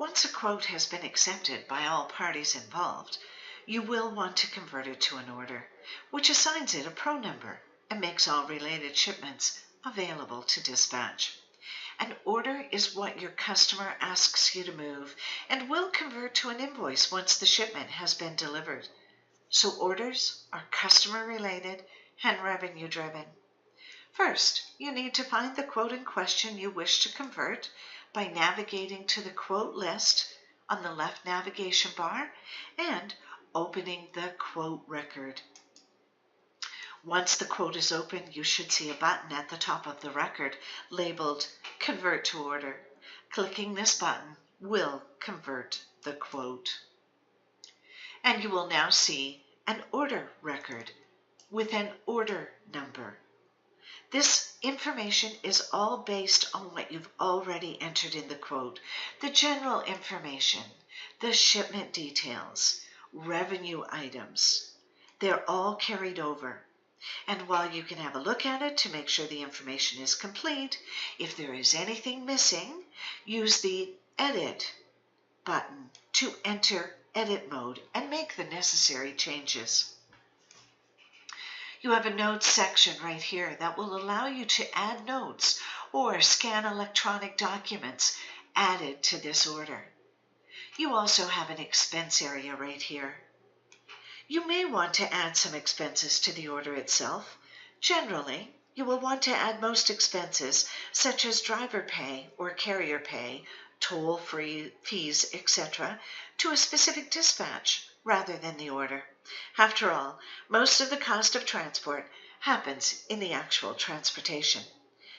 Once a quote has been accepted by all parties involved, you will want to convert it to an order, which assigns it a PRO number and makes all related shipments available to dispatch. An order is what your customer asks you to move and will convert to an invoice once the shipment has been delivered. So orders are customer related and revenue driven. First, you need to find the quote in question you wish to convert by navigating to the quote list on the left navigation bar and opening the quote record. Once the quote is open, you should see a button at the top of the record labeled Convert to Order. Clicking this button will convert the quote. And you will now see an order record with an order number. This information is all based on what you've already entered in the quote. The general information, the shipment details, revenue items, they're all carried over. And while you can have a look at it to make sure the information is complete, if there is anything missing, use the Edit button to enter edit mode and make the necessary changes. You have a notes section right here that will allow you to add notes or scan electronic documents added to this order. You also have an expense area right here. You may want to add some expenses to the order itself. Generally, you will want to add most expenses such as driver pay or carrier pay, toll-free fees, etc., to a specific dispatch rather than the order. After all, most of the cost of transport happens in the actual transportation.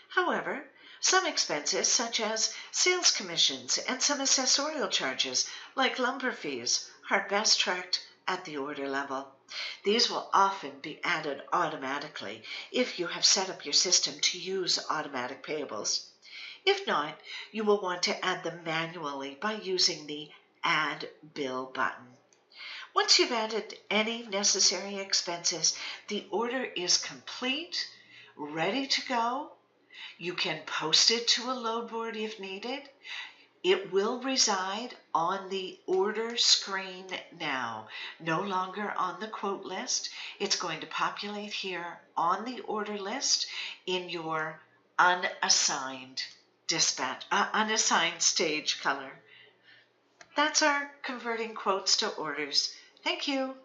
However, some expenses such as sales commissions and some accessorial charges like lumber fees are best tracked at the order level. These will often be added automatically if you have set up your system to use automatic payables. If not, you will want to add them manually by using the Add Bill button. Once you've added any necessary expenses, the order is complete, ready to go. You can post it to a load board if needed. It will reside on the order screen now, no longer on the quote list. It's going to populate here on the order list in your unassigned stage color. That's our converting quotes to orders. Thank you.